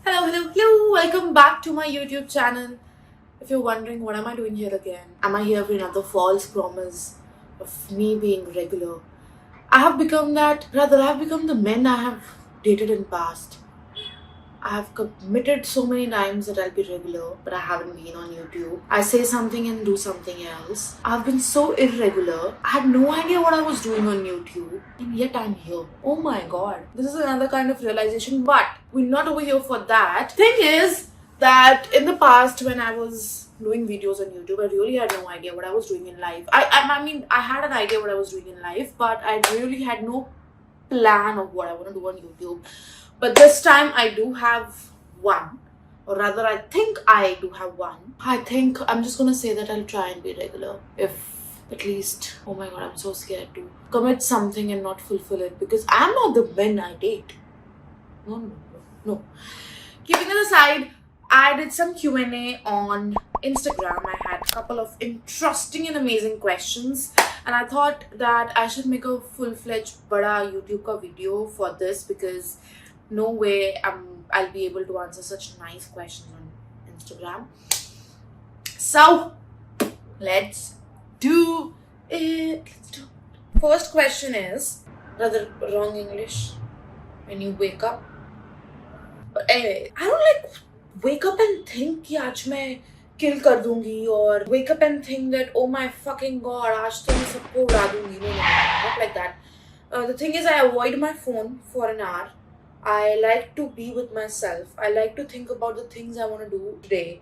Hello. Welcome back to my YouTube channel. If you're wondering what am I doing here again, am I here for another false promise of me being regular? I have become the men I have dated in past. I have committed so many times that I'll be regular, but I haven't been on YouTube. I say something and do something else. I've been so irregular. I had no idea what I was doing on YouTube, and yet I'm here. Oh my god. This is another kind of realization, but we're not over here for that. Thing is that in the past, when I was doing videos on YouTube, I really had no idea what I was doing in life. I mean, I had an idea what I was doing in life, but I really had no plan of what I want to do on YouTube. But this time I do have one, or rather, I think I do have one. I think I'm just gonna say that I'll try and be regular. If at least, oh my god, I'm so scared to commit something and not fulfill it because I'm not the men I date. No. Keeping it aside, I did some Q&A on Instagram. I had a couple of interesting and amazing questions, and I thought that I should make a full-fledged bada YouTube ka video for this because no way I'll be able to answer such nice questions on Instagram. So let's do it. First question is rather wrong English. When you wake up, but anyway, I don't like wake up and think कि आज मैं kill कर दूंगी, or wake up and think that oh my fucking god आज तो मैं सबको उड़ा दूंगी. No, not like that. The thing is, I avoid my phone for an hour. I like to be with myself. I like to think about the things I want to do today.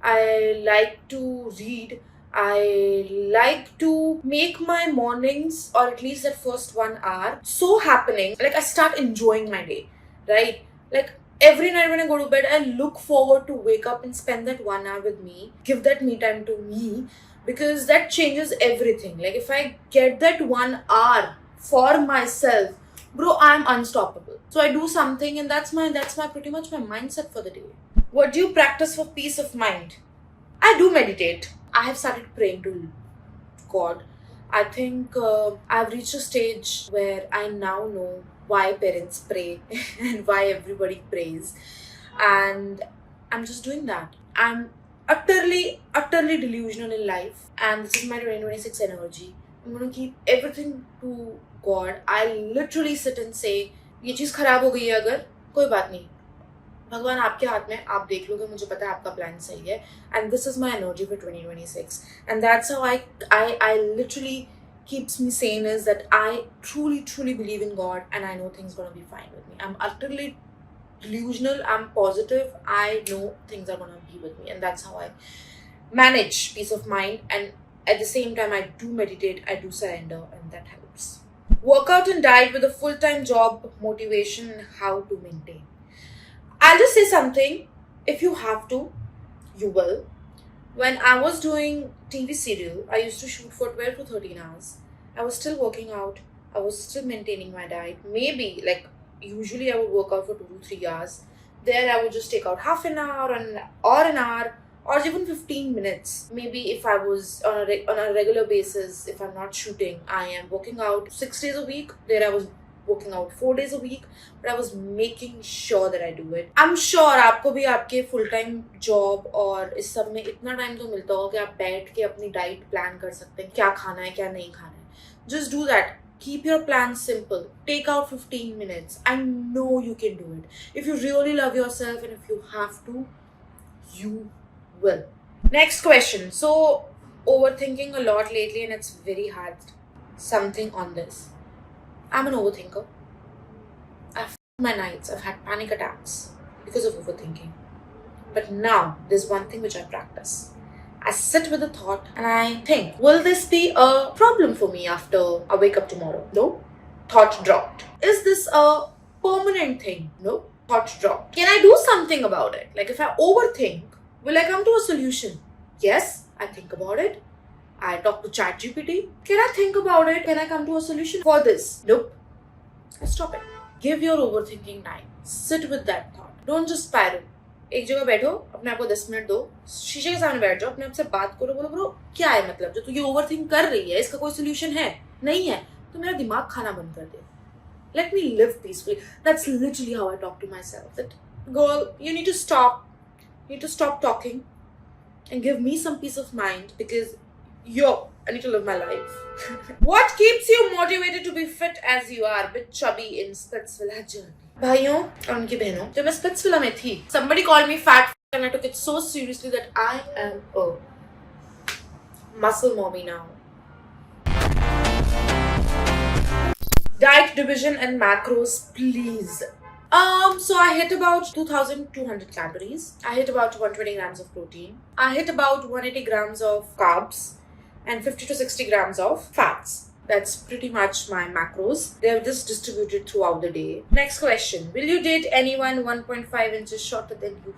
I like to read. I like to make my mornings, or at least that first 1 hour, so happening. Like I start enjoying my day, right? Like every night when I go to bed, I look forward to wake up and spend that 1 hour with me. Give that me time to me because that changes everything. Like if I get that 1 hour for myself, bro, I'm unstoppable. So I do something, and that's my pretty much my mindset for the day. What do you practice for peace of mind? I do meditate. I have started praying to God. I think I've reached a stage where I now know why parents pray and why everybody prays, and I'm just doing that. I'm utterly delusional in life, and this is my 2026 energy. I'm gonna keep everything to God. I literally sit and say, ये चीज़ खराब हो गई है अगर, कोई बात नहीं, भगवान आपके हाथ में, आप देख लोगे, मुझे पता है आपका प्लान सही है. And this is my energy for 2026, and that's how I literally keeps me sane, is that I truly believe in God, and I know things gonna be fine with me. I'm utterly delusional. I'm positive. I know things are gonna be with me, and that's how I manage peace of mind. And at the same time, I do meditate, I do surrender, and that helps. Workout and diet with a full-time job, motivation, how to maintain. I'll just say something. If you have to, you will. When I was doing TV serial, I used to shoot for 12 to 13 hours. I was still working out. I was still maintaining my diet. Maybe, like, usually I would work out for 2 to 3 hours. There I would just take out half an hour or an hour, or even 15 minutes. Maybe if I was on a regular basis, if I'm not shooting, I am working out 6 days a week. There I was working out 4 days a week, but I was making sure that I do it. I'm sure आपको भी आपके full time job और इस सब में इतना time तो मिलता होगा कि आप बैठ के अपनी diet plan कर सकते हैं, क्या खाना है क्या नहीं खाना है. Just do that. Keep your plan simple. Take out 15 minutes. I know you can do it. If you really love yourself and if you have to, you will. Next question. So, overthinking a lot lately, and it's very hard. Something on this. I'm an overthinker. I've had my nights. I've had panic attacks because of overthinking. But now, there's one thing which I practice. I sit with a thought and I think, will this be a problem for me after I wake up tomorrow? No. Thought dropped. Is this a permanent thing? No. Thought dropped. Can I do something about it? Like if I overthink, will I come to a solution? Yes, I think about it. I talk to ChatGPT. Can I think about it? Can I come to a solution for this? Nope. I stop it. Give your overthinking time. Sit with that thought. Don't just spiral. एक जगह बैठो, अपने आप को 10 minute दो, शीशे के सामने बैठ जाओ, अपने आप से बात करो, बोलो ब्रो क्या है, मतलब जो तू ये ओवरथिंक कर रही है इसका कोई सोल्यूशन है? नहीं है तो मेरा दिमाग खाना बंद कर दे. Let me live peacefully. That's literally how I talk to myself. That Girl, you need to stop. You need to stop talking and give me some peace of mind because I need to live my life. What keeps you motivated to be fit as you are, bit chubby in Splitsvilla journey? भाइयों और उनकी बहनों, जब मैं Splitsvilla में थी, somebody called me fat and I took it so seriously that I am a muscle mommy now. Diet division and macros, please. So I hit about 2,200 calories. I hit about 120 grams of protein. I hit about 180 grams of carbs and 50 to 60 grams of fats. That's pretty much my macros. They're just distributed throughout the day. Next question. Will you date anyone 1.5 inches shorter than you?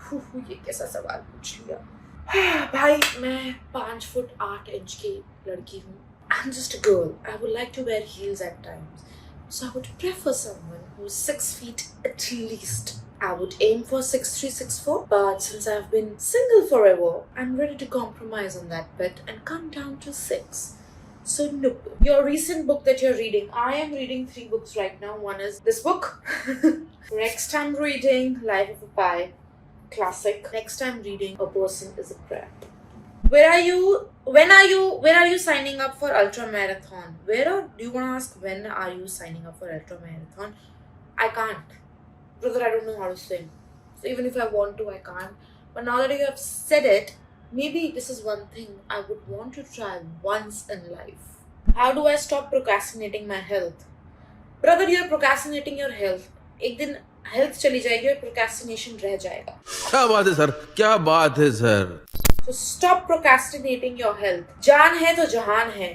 ये कैसा सवाल पूछ लिया? भाई मैं 5 foot 8 inch की लड़की हूँ. I'm just a girl. I would like to wear heels at times. So I would prefer someone who's 6 feet at least. I would aim for 6'3", 6'4", but since I've been single forever, I'm ready to compromise on that bit and come down to 6. So nope. Your recent book that you're reading. I am reading 3 books right now. One is this book. Next I'm reading Life of a Pi. Classic. Next I'm reading A Person is a Prayer. When are you signing up for ultra marathon? Do you want to ask when are you signing up for ultra marathon? I can't. Brother, I don't know how to swim. So even if I want to, I can't. But now that you have said it, maybe this is one thing I would want to try once in life. How do I stop procrastinating my health? Brother, you're procrastinating your health. एक दिन health चली जाएगी और procrastination रह जाएगा. क्या बात है सर? क्या बात है sir? So stop procrastinating your health. जान है तो जहान है.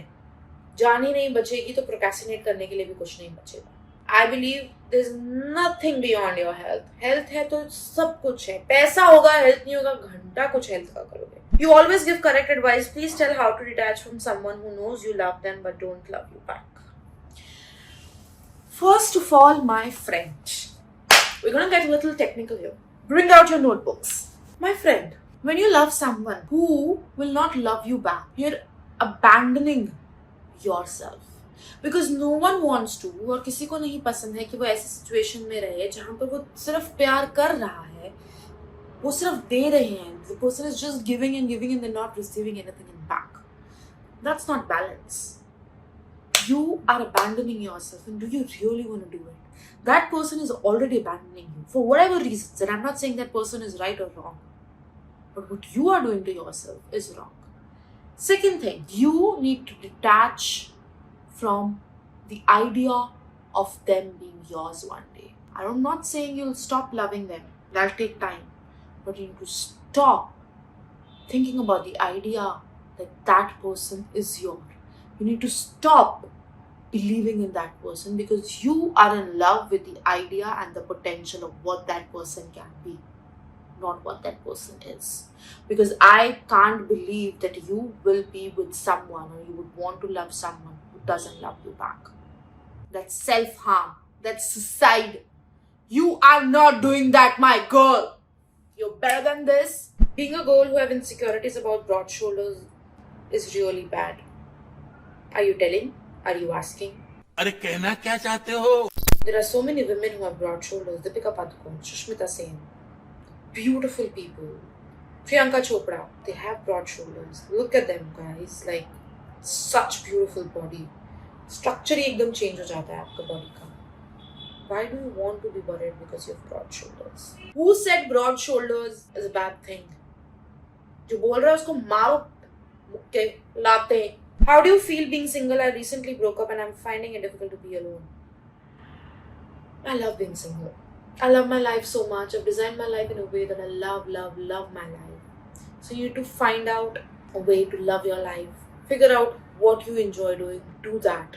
जान ही नहीं बचेगी तो procrastinate करने के लिए भी कुछ नहीं बचेगा. I believe there's nothing beyond your health. Health है तो सब कुछ है. पैसा होगा, health नहीं होगा, घंटा कुछ health का करोगे. You always give correct advice. Please tell how to detach from someone who knows you love them but don't love you back. First of all, my friend. We're gonna get a little technical here. Bring out your notebooks. My friend. When you love someone who will not love you back, you're abandoning yourself. Because no one wants to, और किसी को नहीं पसंद है कि वो ऐसी situation में रहे जहाँ पर वो सिर्फ प्यार कर रहा है, वो सिर्फ दे रहे हैं. The person is just giving and giving and they're not receiving anything in back. That's not balance. You are abandoning yourself, and do you really want to do it? That person is already abandoning you for whatever reasons, and I'm not saying that person is right or wrong. But what you are doing to yourself is wrong. Second thing, you need to detach from the idea of them being yours one day. I'm not saying you'll stop loving them. That'll take time. But you need to stop thinking about the idea that that person is yours. You need to stop believing in that person because you are in love with the idea and the potential of what that person can be. Not what that person is. Because I can't believe that you will be with someone or you would want to love someone who doesn't love you back. That's self-harm. That's suicide. You are not doing that, my girl. You're better than this. Being a girl who have insecurities about broad shoulders is really bad. Are you telling? Are you asking? अरे कहना क्या चाहते हो? There are so many women who have broad shoulders. Deepika Padukone, Sushmita Sen. Beautiful people. Priyanka Chopra, they have broad shoulders. Look at them, guys. Like, such beautiful body. Structure ही एकदम change हो जाता है आपका body का. Why do you want to be worried because you have broad shoulders? Who said broad shoulders is a bad thing? जो बोल रहा है उसको मारो मुक्के लाते. How do you feel being single? I recently broke up and I'm finding it difficult to be alone. I love being single. I love my life so much. I've designed my life in a way that I love my life. So you need to find out a way to love your life. Figure out what you enjoy doing. Do that.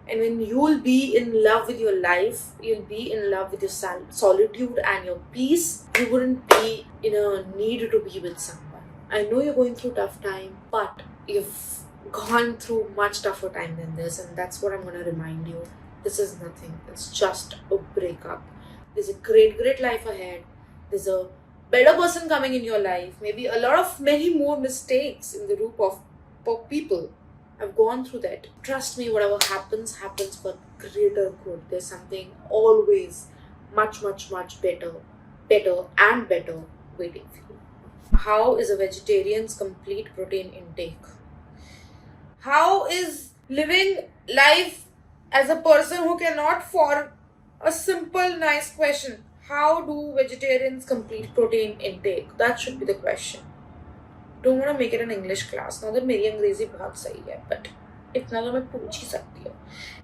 And when you'll be in love with your life, you'll be in love with your solitude and your peace. You wouldn't be in a need to be with someone. I know you're going through tough time, but you've gone through much tougher time than this, and that's what I'm going to remind you. This is nothing. It's just a breakup. There's a great life ahead. There's a better person coming in your life. Maybe many more mistakes in the group of people. I've gone through that. Trust me, whatever happens for greater good. There's something always much better better and better waiting for you. How is a vegetarian's complete protein intake? How is living life as a person who cannot for a simple nice question, how do vegetarians complete protein intake? That should be the question. Don't want to make it an English class. Now that मेरी अंग्रेजी बहुत सही है, but इतना तो मैं पूछ ही सकती हूँ.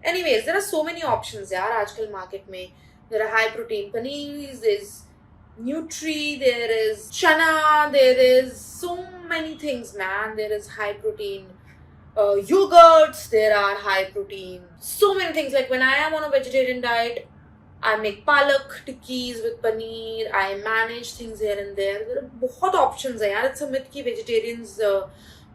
Anyways, there are so many options यार आजकल market में. There are high protein paneers, there's Nutri, there is chana, there is so many things, man. There is high protein yogurts, there are high protein, so many things. Like when I am on a vegetarian diet, I make palak tikkis with paneer, I manage things here and there. There are बहुत options हैं यार. It's a myth कि vegetarians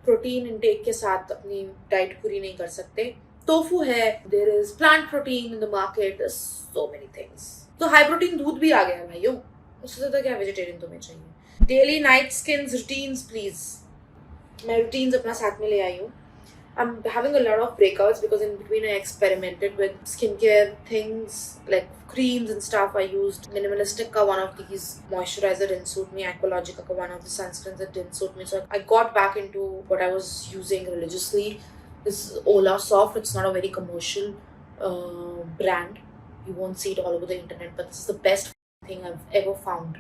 protein intake के साथ अपनी diet पूरी नहीं कर सकते. Tofu है, there is plant protein in the market, there's so many things. तो high protein दूध भी आ गया भाइयों. उससे ज़्यादा क्या vegetarian तुम्हें चाहिए? Daily night skins routines please. मैं routines अपना साथ में ले आई हूँ. I'm having a lot of breakouts because in between I experimented with skincare things like creams and stuff. I used Minimalistic ka one of these moisturizer didn't suit me, Aqualogica ka one of the sunscreens that didn't suit me, so I got back into what I was using religiously. This is Ola Soft. It's not a very commercial brand. You won't see it all over the internet, but this is the best thing I've ever found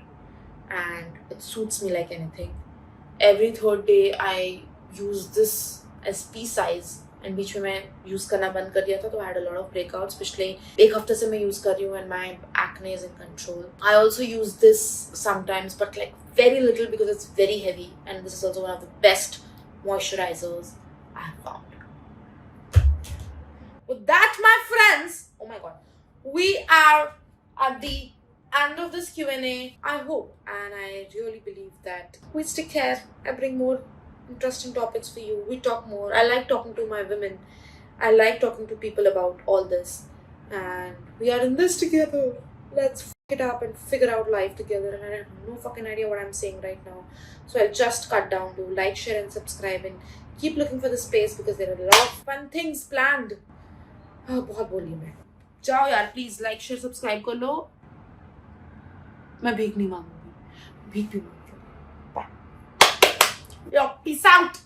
and it suits me like anything. Every third day I use this as pea size and बीच में मैं use करना बंद कर दिया था तो I had a lot of breakouts. पिछले एक हफ्ते से मैं यूज कर रही हूँ and my acne is in control. I also use this sometimes but like very little because it's very heavy and this is also one of the best moisturizers I have found. With that, my friends, oh my god, we are at the end of this Q&A. I hope and I really believe that we stick here. I bring more interesting topics for you. We talk more. I like talking to my women. I like talking to people about all this. And we are in this together. Let's f it up and figure out life together. And I have no fucking idea what I'm saying right now. So I'll just cut down to like, share and subscribe and keep looking for the space because there are a lot of fun things planned. बहुत बोली मैं. जाओ यार please like, share, subscribe कर लो. मैं भीख नहीं मांगूंगी. भीख भी मांगूंगी. Yo, peace out.